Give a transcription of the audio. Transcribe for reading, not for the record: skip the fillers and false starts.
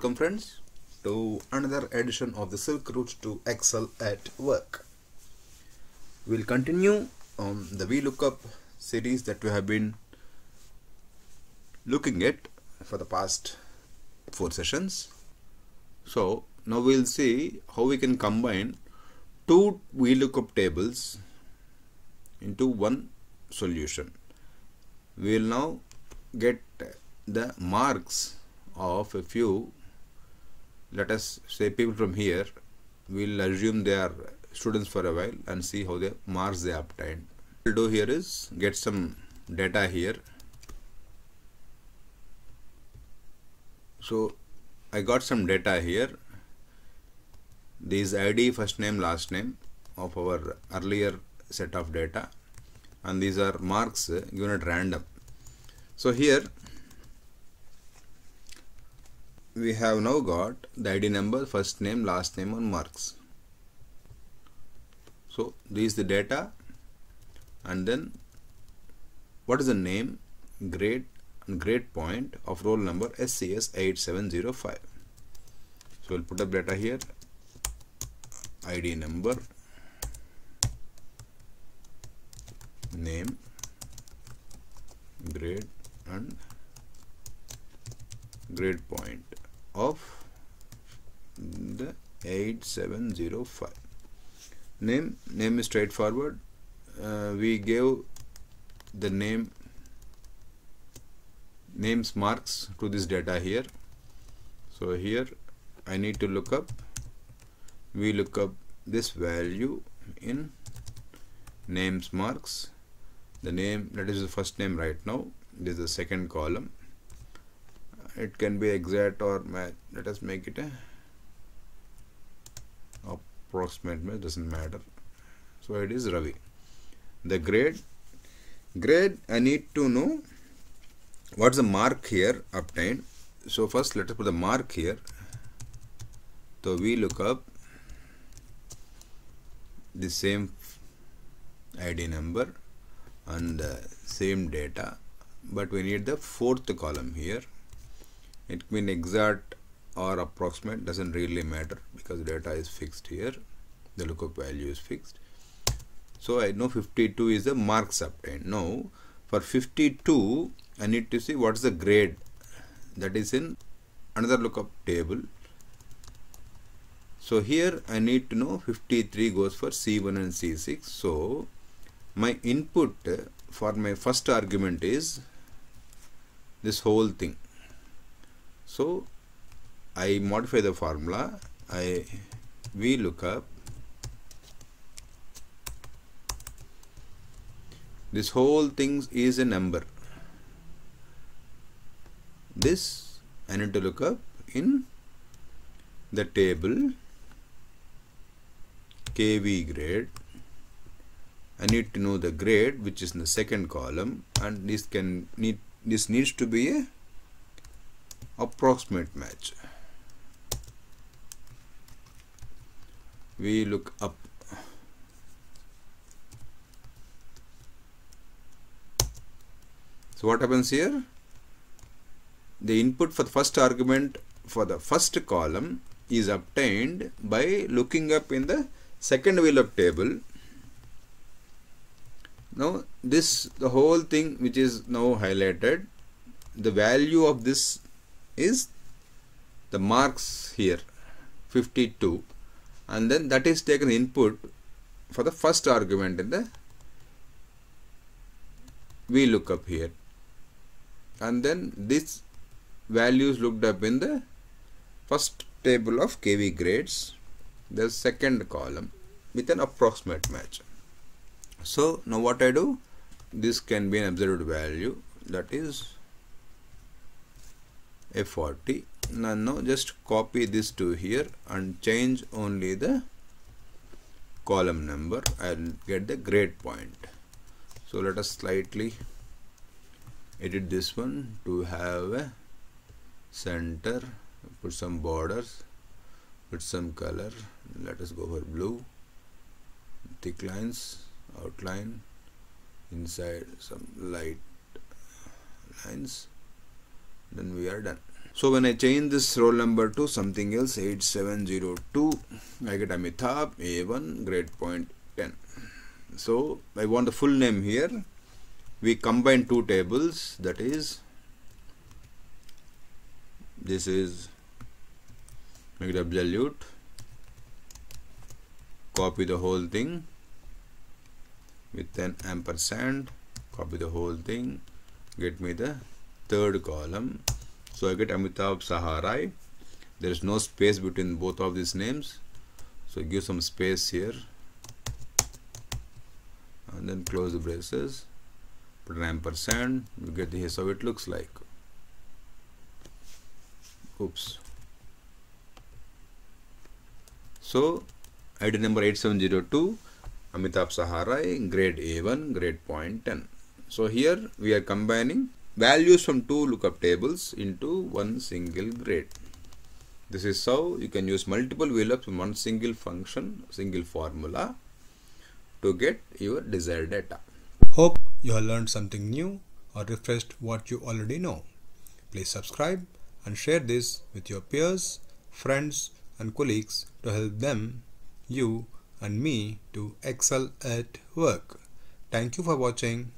Welcome friends to another edition of the Silk Route to Excel at Work. We'll continue on the VLOOKUP series that we have been looking at for the past 4 sessions. So now we'll see how we can combine two VLOOKUP tables into one solution. We will now get the marks of a few, let us say, people from here. We'll assume they are students for a while and see how the marks they obtained. What we'll do here is get some data here. So I got some data here. These ID, first name, last name of our earlier set of data, and these are marks given at random. So here we have now got the ID number, first name, last name and marks. So this is the data, and then what is the name, grade and grade point of roll number SCS 8705. So we'll put up data here, ID number, name, grade and grade point of the 8705. Name is straightforward. We gave the names marks to this data here. So here I need to look up, we look up this value in names marks. The name, that is the first name right now, this is the second column. It can be exact or match. Let us make it a approximate match, doesn't matter. So it is Ravi. The grade I need to know what's the mark here obtained. So first let us put the mark here. So we look up the same ID number and the same data, but we need the fourth column here. It means exact or approximate, doesn't really matter because data is fixed here, the lookup value is fixed. So I know 52 is the marks obtained. Now for 52 I need to see what's the grade, that is in another lookup table. So here I need to know 53 goes for C1 and C6. So my input for my first argument is this whole thing. So I modify the formula. We look up this whole thing is a number. This I need to look up in the table KV grade. I need to know the grade which is in the second column, and this needs to be a approximate match. We look up. So what happens here? The input for the first argument for the first column is obtained by looking up in the second VLOOKUP table. Now the whole thing which is now highlighted, the value of this is the marks here 52, and then that is taken input for the first argument in the VLOOKUP here, and then this value is looked up in the first table of KV grades, the second column with an approximate match. So now what I do, this can be an absolute value, that is A40. Now just copy this to here and change only the column number. I'll get the grade point. So let us slightly edit this one to have a center, put some borders, put some color. Let us go for blue, thick lines, outline, inside some light lines, then we are done. So when I change this roll number to something else, 8702, I get Amitabh, A1, grade point 10. So I want the full name here. We combine two tables, that is, this is make it absolute, copy the whole thing with an ampersand, copy the whole thing, get me the third column. So I get Amitabh Saharai. There is no space between both of these names, so give some space here and then close the braces, put an ampersand, you get here. So it looks like, oops. So ID number 8702, Amitabh Saharai, grade A1, grade point 10. So here we are combining values from two lookup tables into one single grade. This is how you can use multiple VLOOKUPs in one single function, single formula to get your desired data. Hope you have learned something new or refreshed what you already know. Please subscribe and share this with your peers, friends and colleagues to help them, you and me to excel at work. Thank you for watching.